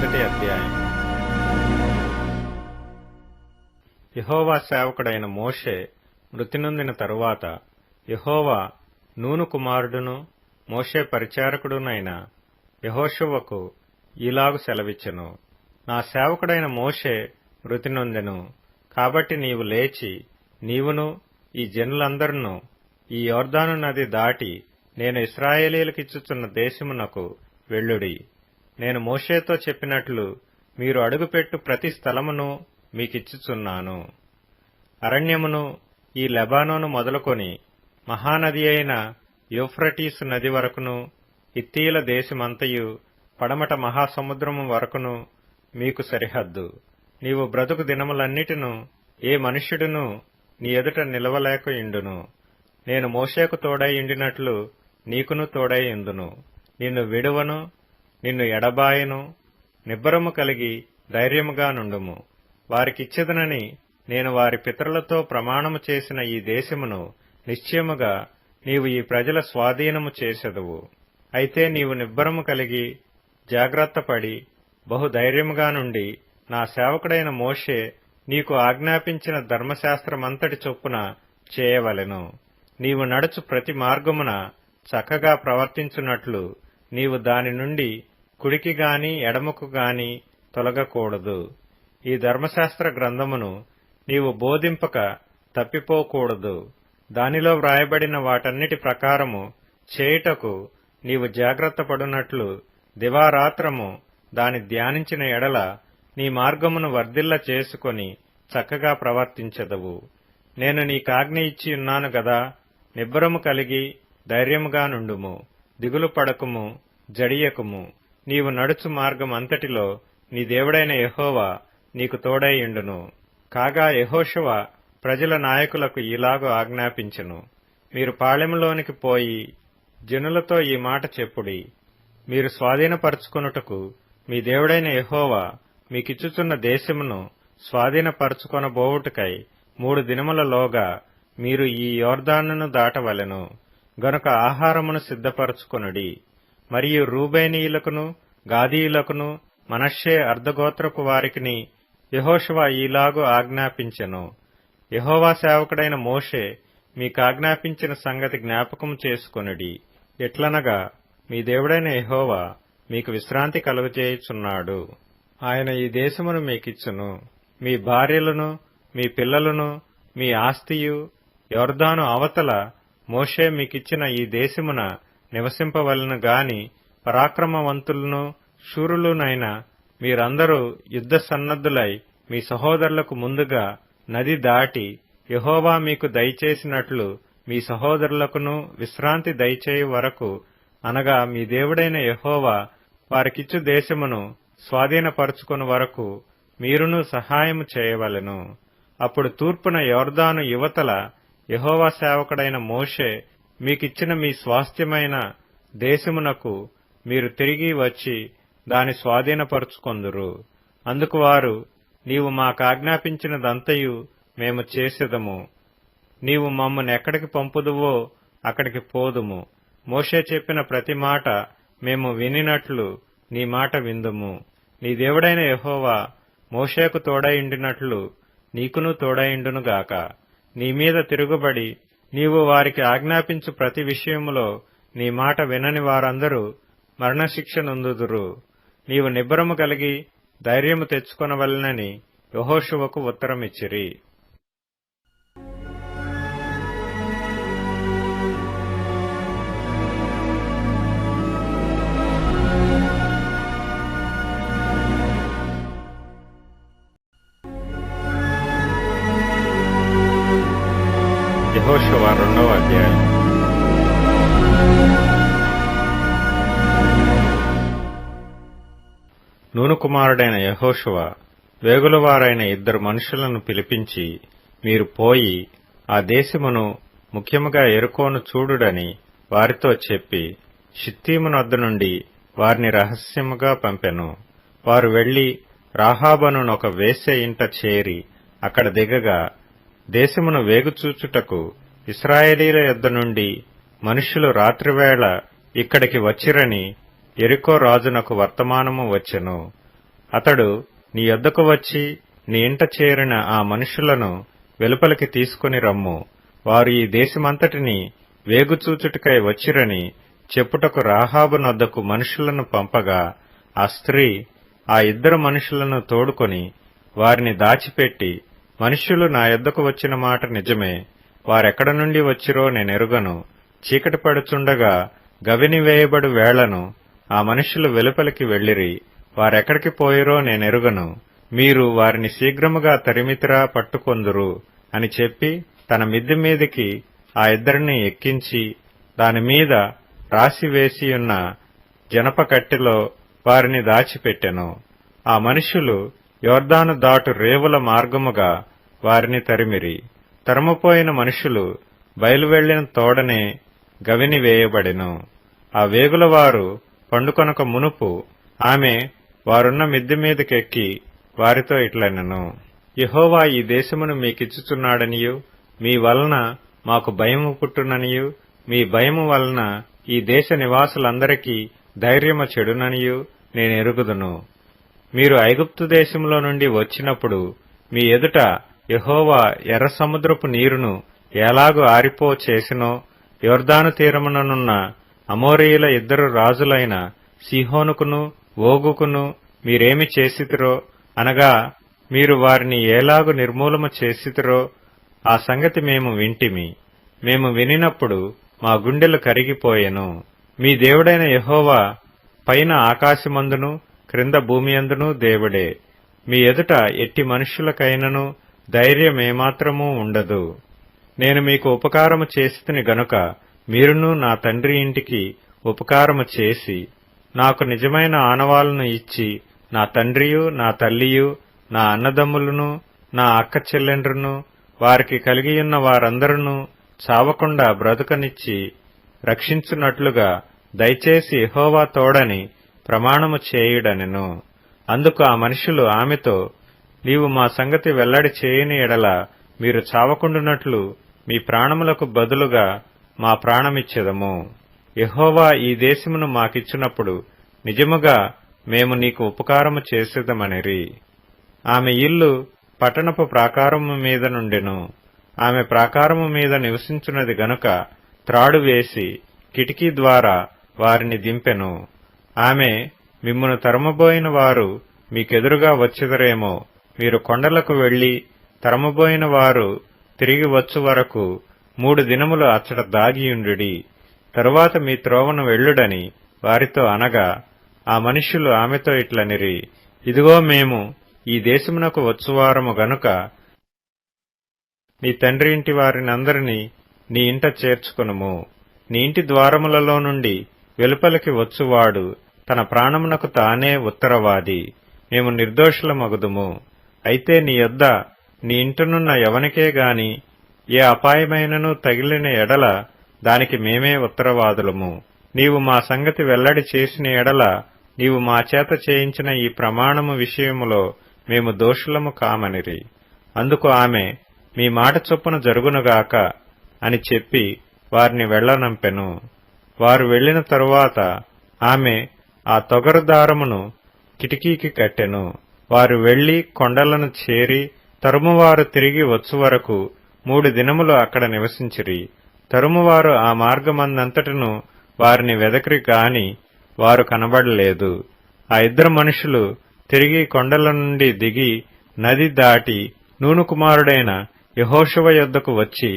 మొదటి అధ్యాయం. యెహోవా సేవకుడైన మోషే మృతి నొందిన తరువాత యెహోవా నూను కుమారుడును మోషే పరిచారకుడునైన యెహోషువకు ఈలాగు సెలవిచ్చెను. నా సేవకుడైన మోషే మృతి నొందెను. కాబట్టి నీవు లేచి నీవును ఈ జనులందరును ఈ యొర్దాను నది దాటి నేను ఇశ్రాయేలీయులకిచ్చుచున్న దేశమునకు వెళ్ళుడి. నేను మోషేతో చెప్పినట్లు మీరు అడుగుపెట్టు ప్రతి స్థలమును మీకిచ్చుచున్నాను. అరణ్యమును ఈ లెబానోను మొదలుకొని మహానది అయిన యూఫ్రటీసు నది వరకును, హిత్తీయుల దేశమంతయు పడమట మహాసముద్రము వరకును మీకు సరిహద్దు. నీవు బ్రతుకు దినములన్నిటిను ఏ మనుష్యుడును నీ ఎదుట నిలవలేకయుండును. నేను మోషేకు తోడై ఉండినట్లు నీకును తోడై ఉందును. నిన్ను విడువను, నిన్ను ఎడబాయను. నిబ్బరము కలిగి ధైర్యముగా నుండుము. వారికిచ్చెదనని నేను వారి పితరులతో ప్రమాణము చేసిన ఈ దేశమును నిశ్చయముగా నీవు ఈ ప్రజల స్వాధీనము చేసెదవు. అయితే నీవు నిబ్బరము కలిగి జాగ్రత్తపడి బహుధైర్యముగా నుండి నా సేవకుడైన మోషే నీకు ఆజ్ఞాపించిన ధర్మశాస్త్రమంతటి చొప్పున చేయవలెను. నీవు నడుచు ప్రతి మార్గమున చక్కగా ప్రవర్తించున్నట్లు నీవు దాని నుండి కుడికి గాని ఎడమకు గాని తొలగకూడదు. ఈ ధర్మశాస్త్ర గ్రంథమును నీవు బోధింపక తప్పిపోకూడదు. దానిలో వ్రాయబడిన వాటన్నిటి ప్రకారము చేయుటకు నీవు జాగ్రత్త పడునట్లు దివారాత్రము దాని ధ్యానించిన ఎడల నీ మార్గమును వర్ధిల్ల చేసుకొని చక్కగా ప్రవర్తించెదవు. నేను నీకాజ్ఞ ఇచ్చి ఉన్నాను గదా. నిబ్బరము కలిగి ధైర్యముగా నుండుము. దిగులు పడకుము, జడియకుము. నీవు నడుచు మార్గం అంతటిలో నీ దేవుడైన యెహోవా నీకు తోడై ఉండును. కాగా యెహోషువ ప్రజల నాయకులకు ఈలాగు ఆజ్ఞాపించెను. మీరు పాళెములోనికి పోయి జనులతో ఈ మాట చెప్పుడి. మీరు స్వాధీనపరచుకొనుటకు మీ దేవుడైన యెహోవా మీకిచ్చుచున్న దేశమును స్వాధీనపరచుకొనబోవుటకై 3 దినములలోగా మీరు ఈ యొర్దానును దాటవలెను. గనుక ఆహారమును సిద్ధపరచుకొనుడి. మరియు రూబేనీయులకును గాదీయులకును మనష్షే అర్ధగోత్రపు వారికిని యెహోషువ ఈలాగు ఆజ్ఞాపించెను. యెహోవా సేవకుడైన మోషే మీకాజ్ఞాపించిన సంగతి జ్ఞాపకము చేసుకొనుడి. ఎట్లనగా మీ దేవుడైన యెహోవా మీకు విశ్రాంతి కలుగజేయుచున్నాడు. ఆయన ఈ దేశమును మీకిచ్చును. మీ భార్యలను, మీ పిల్లలను, మీ ఆస్తియు యొర్దాను అవతల మోషే మీకిచ్చిన ఈ దేశమున నివసింపవలెను గాని పరాక్రమవంతులను శూరులునైన మీరందరూ యుద్ధ సన్నద్ధులై మీ సహోదరులకు ముందుగా నది దాటి యెహోవా మీకు దయచేసినట్లు మీ సహోదరులకును విశ్రాంతి దయచేయు వరకు, అనగా మీ దేవుడైన యెహోవా వారికిచ్చు దేశమును స్వాధీనపరచుకొను వరకు మీరును సహాయము చేయవలెను. అప్పుడు తూర్పున యొర్దాను యువతల యెహోవా సేవకుడైన మోషే మీకిచ్చిన మీ స్వాస్థ్యమైన దేశమునకు మీరు తిరిగి వచ్చి దాని స్వాధీనపరచుకొందురు. అందుకు వారు, నీవు మాకాజ్ఞాపించినదంతయు మేము చేసెదము. నీవు మమ్మునెక్కడికి పంపుదువో అక్కడికి పోదుము. మోషే చెప్పిన ప్రతి మాట మేము వినినట్లు నీ మాట విందుము. నీ దేవుడైన యెహోవా మోషేకు తోడైండినట్లు నీకును తోడైండునుగాక. నీ మీద తిరుగుబడి నీవు వారికి ఆజ్ఞాపించు ప్రతి విషయములో నీ మాట వినని వారందరూ మరణశిక్ష నొందుదురు. నీవు నిబ్బరము కలిగి ధైర్యము తెచ్చుకొనవలెనని యెహోషువకు ఉత్తరమిచ్చిరి. యెహోషువ 2వ అధ్యాయం. నూను కుమారుడైన యెహోషువ వేగులవారైన 2 మనుషులను పిలిపించి, మీరు పోయి ఆ దేశమును ముఖ్యముగా యెరికోను చూడుడని వారితో చెప్పి షిత్తీము నొద్ద నుండి వారిని రహస్యముగా పంపెను. వారు వెళ్లి రాహాబనునొక వేశ్య ఇంట చేరి అక్కడ దిగగా, దేశమును వేగుచూచుటకు ఇశ్రాయేలీయుల యొద్ద నుండి మనుష్యులు రాత్రివేళ ఇక్కడికి వచ్చిరని యెరికో రాజునకు వర్తమానము వచ్చెను. అతడు నీ యొద్దకు వచ్చి నీ ఇంట చేరిన ఆ మనుషులను వెలుపలికి తీసుకుని రమ్ము, వారు ఈ దేశమంతటిని వేగుచూచుటకై వచ్చిరని చెప్పుటకు రాహాబు నొద్దకు మనుషులను పంపగా, ఆ స్త్రీ ఆ ఇద్దరు మనుషులను తోడుకొని వారిని దాచిపెట్టి, మనుష్యులు నా యొద్దకు వచ్చిన మాట నిజమే, వారెక్కడ నుండి వచ్చిరో నేనెరుగను, చీకటి పడుచుండగా గవిని వేయబడు వేళను ఆ మనుష్యులు వెలుపలికి వెళ్ళిరి, వారెక్కడికి పోయిరో నేనెరుగను, మీరు వారిని శీఘ్రముగా తరిమితిరా పట్టుకొందురు అని చెప్పి తన మిద్దె మీదికి ఆ ఇద్దరిని ఎక్కించి దానిమీద రాసివేసియున్న జనప కట్టెలో వారిని దాచిపెట్టెను. ఆ మనుష్యులు యొర్దాను దాటు రేవుల మార్గముగా వారిని తరిమిరి. తరుముపోయిన మనుషులు బయలువెళ్లిన తోడనే గవిని వేయబడెను. ఆ వేగులవారు పండుకొనక మునుపు ఆమె వారున్న మిద్దె మీదకెక్కి వారితో ఇట్లనెను, యెహోవా ఈ దేశమును మీకిచ్చుచున్నాడనియు, మీ వలన మాకు భయము పుట్టుననియు, మీ భయము వలన ఈ దేశ నివాసులందరికీ ధైర్యము చెడుననియు నేనెరుగుదును. మీరు ఐగుప్తు దేశంలో నుండి వచ్చినప్పుడు మీ ఎదుట యెహోవా ఎర్ర సముద్రపు నీరును ఎలాగు ఆరిపో చేసినో, యొర్దాను తీరముననున్న అమోరీయుల ఇద్దరు రాజులైన సీహోనుకును ఓగుకును మీరేమి చేసితిరో, అనగా మీరు వారిని ఏలాగు నిర్మూలము చేసితిరో ఆ సంగతి మేము వింటిమి. మేము వినినప్పుడు మా గుండెలు కరిగిపోయెను. మీ దేవుడైన యెహోవా పైన ఆకాశమందును క్రింద భూమియందును దేవుడే. మీ ఎదుట ఎట్టి మనుష్యులకైనను ధైర్యమేమాత్రమూ ఉండదు. నేను మీకు ఉపకారము చేసితిని గనుక మీరును నా తండ్రి ఇంటికి ఉపకారము చేసి నాకు నిజమైన ఆనవాలను ఇచ్చి, నా తండ్రియు నా తల్లియు నా అన్నదమ్ములను నా అక్క చెల్లెండ్రును వారికి కలిగియున్న వారందరూ చావకుండా బ్రతుకనిచ్చి రక్షించున్నట్లుగా దయచేసి యెహోవా తోడని ప్రమాణము చేయుడనెను. అందుకు ఆ మనుషులు ఆమెతో, నీవు మా సంగతి వెల్లడి చేయని ఎడల మీరు చావకుండునట్లు మీ ప్రాణములకు బదులుగా మా ప్రాణమిచ్చెదము. యెహోవా ఈ దేశమును మాకిచ్చినప్పుడు నిజముగా మేము నీకు ఉపకారము చేసేదమనిరి. ఆమె ఇల్లు పట్టణపు ప్రాకారము మీద నుండెను. ఆమె ప్రాకారము మీద నివసించున్నది గనుక త్రాడు వేసి కిటికీ ద్వారా వారిని దింపెను. ఆమె, మిమ్మును తరుమబోయిన వారు మీకెదురుగా వచ్చెదరేమో, మీరు కొండలకు వెళ్లి తరుమబోయిన వారు తిరిగి వచ్చు వరకు 3 దినములు అచ్చట దాగియుండుడి, తరువాత మీ త్రోవను వెళ్ళుడని వారితో అనగా, ఆ మనుష్యులు ఆమెతో ఇట్లనిరి, ఇదిగో మేము ఈ దేశమునకు వచ్చువారము గనుక నీ తండ్రి ఇంటి వారినందరినీ నీ ఇంట చేర్చుకొనుము. నీ ఇంటి ద్వారములలో నుండి వెలుపలికి వచ్చువాడు తన ప్రాణమునకు తానే ఉత్తరవాది. మేము నిర్దోషులమగుదుము. అయితే నీ యొద్ద నీ ఇంటనున్న ఎవనికే గాని ఏ అపాయమైనను తగిలిన ఎడల దానికి మేమే ఉత్తరవాదులము. నీవు మా సంగతి వెల్లడి చేసిన ఎడల నీవు మా చేత చేయించిన ఈ ప్రమాణము విషయములో మేము దోషులము కామనిరి. అందుకు ఆమె, మీ మాట చొప్పున జరుగునుగాక అని చెప్పి వారిని వెళ్లనంపెను. వారు వెళ్లిన తరువాత ఆమె ఆ తొగరు దారమును కిటికీకి కట్టెను. వారు వెళ్లి కొండలను చేరి తరుమువారు తిరిగి వచ్చు వరకు 3 దినములు అక్కడ నివసించిరి. తరుమువారు ఆ మార్గమందంతటను వారిని వెదకిరి గాని వారు కనబడలేదు. ఆ ఇద్దరు మనుషులు తిరిగి కొండల నుండి దిగి నది దాటి నూను కుమారుడైన యెహోషువ యొద్దకు వచ్చి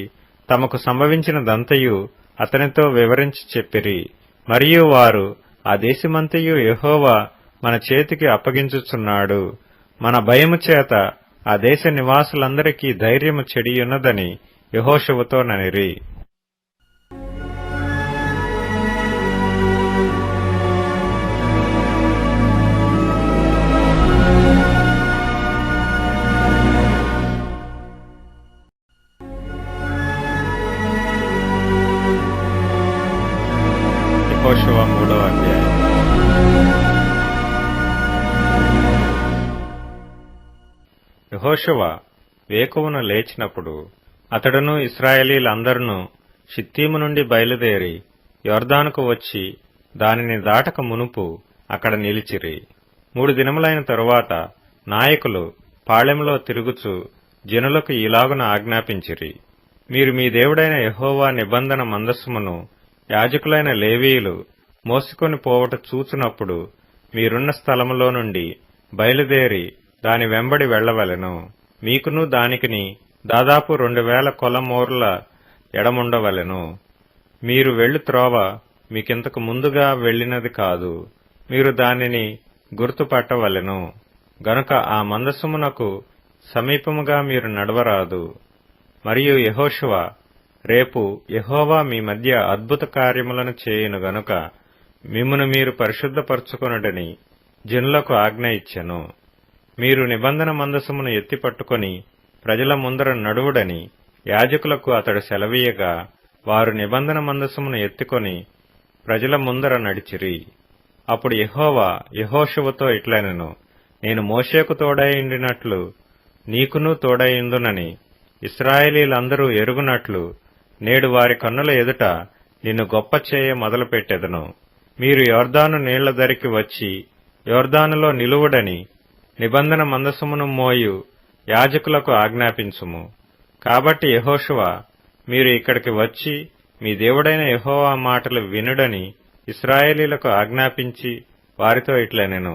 తమకు సంభవించినదంతయు అతనితో వివరించి చెప్పిరి. మరియు వారు, ఆ దేశమంతయు యెహోవా మన చేతికి అప్పగించుచున్నాడు, మన భయము చేత ఆ దేశ నివాసులందరికీ ధైర్యము చెడియున్నదని యెహోషువతో ననిరి. యెహోషువ 3వ అధ్యాయం. యెహోషువ వేకువను లేచినప్పుడు అతడును ఇశ్రాయేలీలందరును షిత్తీము నుండి బయలుదేరి యొర్దానుకు వచ్చి దానిని దాటక మునుపు అక్కడ నిలిచిరి. 3 దినములైన తరువాత నాయకులు పాళెంలో తిరుగుచు జనులకు ఇలాగున ఆజ్ఞాపించిరి, మీరు మీ దేవుడైన యెహోవా నిబంధన మందస్సుమును యాజకులైన లేవీయులు మోసుకొని పోవట చూచునప్పుడు మీరున్న స్థలములో నుండి బయలుదేరి దాని వెంబడి వెళ్లవలెను. మీకును దానికిని దాదాపు 2000 కొలమోర్ల ఎడముండవలెను. మీరు వెళ్ళు త్రోవ మీకింతకు ముందుగా వెళ్ళినది కాదు. మీరు దానిని గుర్తుపట్టవలెను. గనుక ఆ మందసమునకు సమీపముగా మీరు నడవరాదు. మరియు యెహోషువ, రేపు యెహోవా మీ మధ్య అద్భుత కార్యములను చేయును గనుక మిమ్మును మీరు పరిశుద్ధపరచుకొనుడని జనులకు ఆజ్ఞ ఇచ్చెను. మీరు నిబంధన మందసమును ఎత్తిపట్టుకొని ప్రజల ముందర నడువుడని యాజకులకు అతడు సెలవీయగా వారు నిబంధన మందసమును ఎత్తుకొని ప్రజల ముందర నడిచిరి. అప్పుడు యెహోవా యెహోషువతో ఇట్లనెను, నేను మోషేకు తోడైయుండినట్లు నీకును తోడైయుందునని ఇశ్రాయేలీలందరూ ఎరుగునట్లు నేడు వారి కన్నుల ఎదుట నిన్ను గొప్ప చేయ మొదలుపెట్టెదను. మీరు యొర్దాను నీళ్ల దరికి వచ్చి యొర్దానులో నిలువుడని నిబంధన మందసమును మోయు యాజకులకు ఆజ్ఞాపించుము. కాబట్టి యెహోషువ, మీరు ఇక్కడికి వచ్చి మీ దేవుడైన యెహోవా మాటలు వినుడని ఇశ్రాయేలీలకు ఆజ్ఞాపించి వారితో ఇట్లనెను,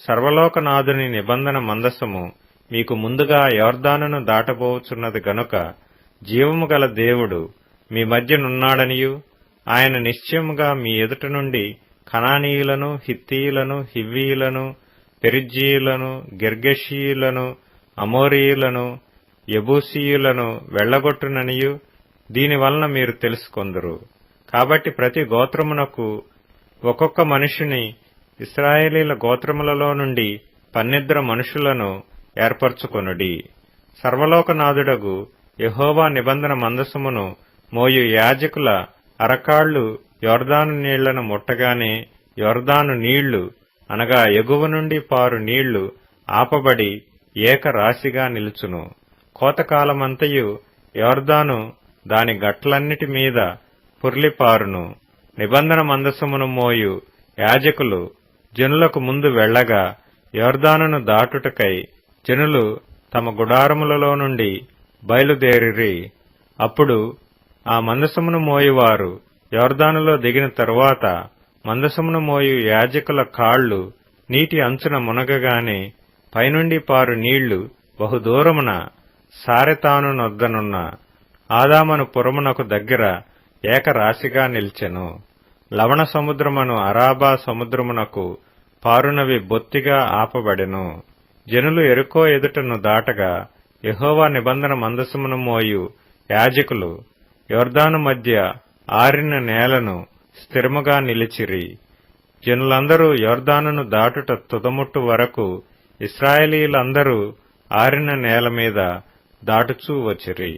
సర్వలోకనాథుని నిబంధన మందసము మీకు ముందుగా యొర్దానును దాటబోచున్నది గనుక జీవము గల దేవుడు మీ మధ్యనున్నాడనియు ఆయన నిశ్చయముగా మీ ఎదుట నుండి కనానీయులను, హిత్తీయులను, హివ్వీయులను, పెరిజ్జీయులను, గిర్గషీయులను, అమోరీయులను, యెబూసీయులను వెళ్లగొట్టుననియు దీనివలన మీరు తెలుసుకొందురు. కాబట్టి ప్రతి గోత్రమునకు ఒక్కొక్క మనుషుని ఇశ్రాయేలీల గోత్రములలో నుండి 12 మనుషులను ఏర్పరచుకొనుడి. సర్వలోకనాథుడగు యెహోవా నిబంధన మందసమును మోయు యాజకుల అరకాళ్లు యొర్దాను నీళ్లను ముట్టగానే యొర్దాను నీళ్లు అనగా ఎగువ నుండి పారు నీళ్లు ఆపబడి ఏకరాశిగా నిలుచును. కోతకాలమంతయు యొర్దాను దాని గట్లన్నిటి మీద పొర్లిపారును. నిబంధన మందసమును మోయు యాజకులు జనులకు ముందు వెళ్లగా యొర్దానును దాటుటకై జనులు తమ గుడారములలో నుండి బయలుదేరిరి. అప్పుడు ఆ మందసమును మోయువారు యొర్దానులో దిగిన తరువాత మందసమును మోయు యాజకుల కాళ్లు నీటి అంచున మునగగానే పైనుండి పారు నీళ్లు బహుదూరమున సారెతానునొద్దనున్న ఆదామను పురమునకు దగ్గర ఏకరాశిగా నిల్చెను. లవణ సముద్రమును అరాబా సముద్రమునకు పారునవి బొత్తిగా ఆపబడెను. జనులు యెరికో ఎదుటను దాటగా యెహోవా నిబంధన మందసమును మోయు యాజకులు యొర్దాను మధ్య ఆరిన నేలను స్థిరముగా నిలిచిరి. జనులందరూ యొర్దానును దాటుట తుదముట్టు వరకు ఇశ్రాయేలీలందరూ ఆరిన నేల మీద దాటుచూ వచ్చిరి.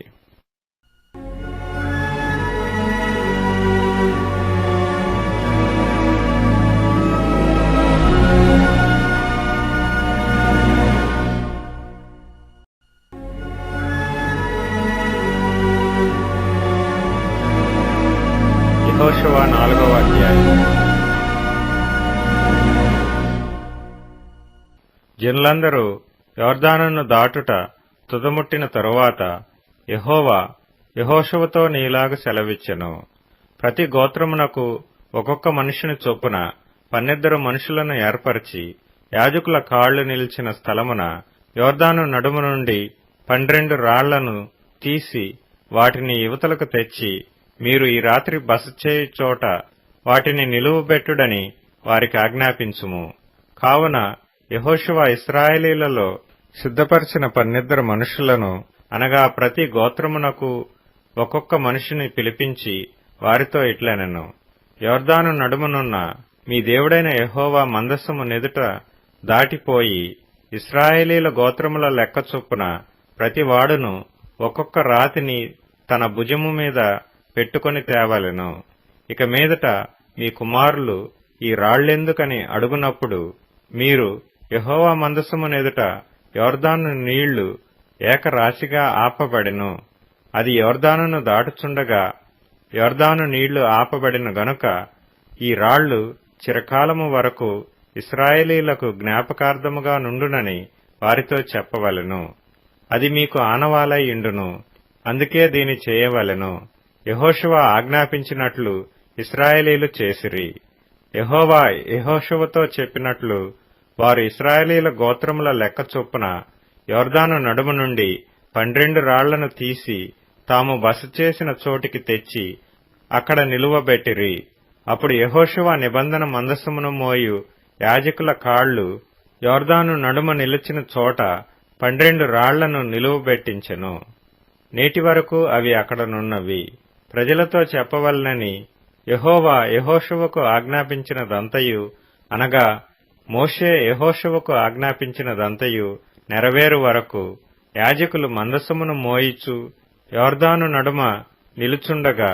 యెహోషువ 4వ అధ్యాయం. జనులందరూ యొర్దానును దాటుట తుదముట్టిన తరువాత యెహోవా యెహోషువతో నీలాగు సెలవిచ్చెను, ప్రతి గోత్రమునకు ఒక్కొక్క మనుషుని చొప్పున 12 మనుషులను ఏర్పరచి యాజకుల కాళ్లు నిలిచిన స్థలమున యొర్దాను నడుము నుండి 12 రాళ్లను తీసి వాటిని యువతలకు తెచ్చి మీరు ఈ రాత్రి బస చేయు చోట వాటిని నిలువబెట్టుడని వారికి ఆజ్ఞాపించుము. కావున యెహోషువ ఇశ్రాయేలీలలో సిద్ధపరిచిన 12 మనుషులను అనగా ప్రతి గోత్రమునకు ఒక్కొక్క మనిషిని పిలిపించి వారితో ఇట్లనెను, యొర్దాను నడుమునున్న మీ దేవుడైన యెహోవా మందసము నెదుట దాటిపోయి ఇశ్రాయేలీల గోత్రముల లెక్క చొప్పున ప్రతివాడును ఒక్కొక్క రాతిని తన భుజము మీద పెట్టుకొని తేవలెను. ఇక మీదట మీ కుమారులు ఈ రాళ్లెందుకని అడుగునప్పుడు మీరు యెహోవా మందసము నెదుట యొర్దాను నీళ్లు ఏకరాశిగా ఆపబడెను, అది యొర్దానును దాటుచుండగా యొర్దాను నీళ్లు ఆపబడిన గనుక ఈ రాళ్లు చిరకాలము వరకు ఇశ్రాయేలీలకు జ్ఞాపకార్థముగా నుండునని వారితో చెప్పవలెను. అది మీకు ఆనవాలై ఇండును. అందుకే దీని చేయవలెను. యెహోషువ ఆజ్ఞాపించినట్లు ఇశ్రాయేలీలు చేసిరి. యెహోవా యెహోషువతో చెప్పినట్లు వారు ఇశ్రాయేలీల గోత్రముల లెక్క చొప్పున యొర్దాను నడుమ నుండి 12 రాళ్లను తీసి తాము బస చేసిన చోటికి తెచ్చి అక్కడ నిలువబెట్టిరి. అప్పుడు యెహోషువ నిబంధన మందసమును మోయు యాజకుల కాళ్లు యొర్దాను నడుమ నిలిచిన చోట 12 రాళ్లను నిలువబెట్టించెను. నేటి వరకు అవి అక్కడనున్నవి. ప్రజలతో చెప్పవలనని యెహోవా యెహోషువకు ఆజ్ఞాపించినదంతయు, అనగా మోషే యెహోషువకు ఆజ్ఞాపించినదంతయు నెరవేరు వరకు యాజకులు మందసమును మోయిచు యొర్దాను నడుమ నిలుచుండగా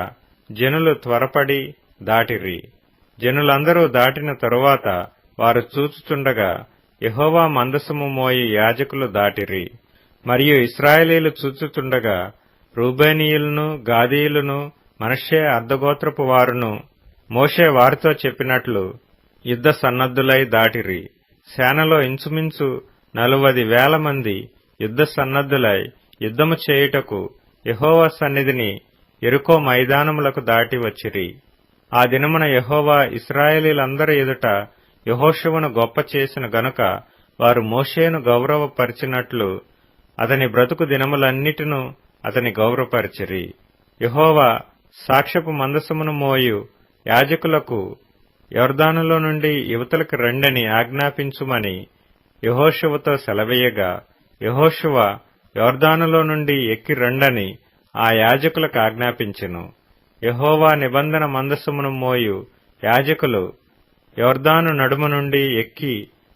జనులు త్వరపడి దాటిరి. జనులందరూ దాటిన తరువాత వారు చూచుచుండగా యెహోవా మందసము మోయి యాజకులు దాటిరి. మరియు ఇశ్రాయేలీలు చూచుచుండగా రూబేనీయులను, గాదీయులను, మనష్షే అర్ధగోత్రపు వారును మోషే వారితో చెప్పినట్లు యుద్ధ సన్నద్ధులై దాటిరి. సేనలో ఇంచుమించు 40,000 మంది యుద్ధ సన్నద్ధులై యుద్ధము చేయుటకు యెహోవా సన్నిధిని యెరికో మైదానములకు దాటి వచ్చిరి. ఆ దినమున యెహోవా ఇశ్రాయేలీలందరి ఎదుట యెహోషువను గొప్ప చేసిన గనుక వారు మోషేను గౌరవపరిచినట్లు అతని బ్రతుకు దినములన్నిటిను అతని గౌరవపరిచిరి. యెహోవా సాక్ష్యపు మందసమును మోయు యాజకులకు యొర్దానులో నుండి యువతలకు రండని ఆజ్ఞాపించుమని యెహోషువతో సెలవీయగా యెహోషువ యొర్దానులో నుండి ఎక్కి రండని ఆ యాజకులకు ఆజ్ఞాపించెను. యెహోవా నిబంధన మందసమును మోయు యాజకులు యొర్దాను నడుమ నుండి ఎక్కి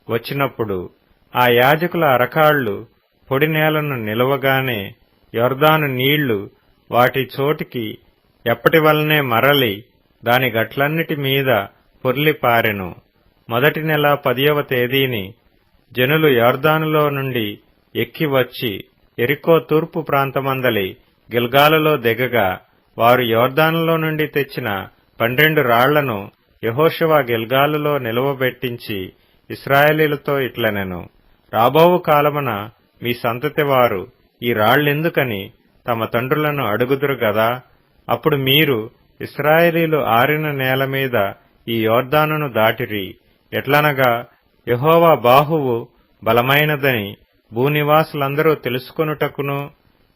వచ్చినప్పుడు ఆ యాజకుల అరకాళ్లు పొడి నేలను నిలవగానే యొర్దాను నీళ్లు వాటి చోటికి ఎప్పటివలనే మరలి దాని గట్లన్నిటి మీద పొర్లి పారెను. మొదటి నెల 10వ తేదీని జనులు యొర్దానులో నుండి ఎక్కి వచ్చి యెరికో తూర్పు ప్రాంతమందలి గిల్గాలులో దిగగా వారు యొర్దానులో నుండి తెచ్చిన 12 రాళ్లను యెహోషువ గిల్గాలులో నిలువబెట్టించి ఇశ్రాయేలీలతో ఇట్లనెను, రాబోవు కాలమున మీ సంతతి వారు ఈ రాళ్లెందుకని తమ తండ్రులను అడుగుదురు గదా. అప్పుడు మీరు ఇశ్రాయేలీలు ఆరిన నేల మీద ఈ యొర్దానును దాటిరి. ఎట్లనగా యెహోవా బాహువు బలమైనదని భూనివాసులందరూ తెలుసుకొనుటకును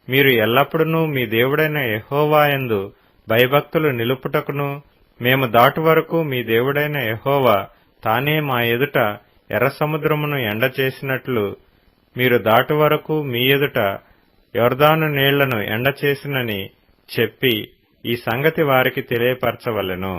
మీరు ఎల్లప్పుడూ మీ దేవుడైన యెహోవా యందు భయభక్తులు నిలుపుటకును మేము దాటు వరకు మీ దేవుడైన యెహోవా తానే మా ఎదుట ఎర్ర సముద్రమును ఎండచేసినట్లు మీరు దాటు వరకు మీ ఎదుట యొర్దాను నీళ్లను ఎండచేసినని చెప్పి ఈ సంగతి వారికి తెలియపరచవలెను.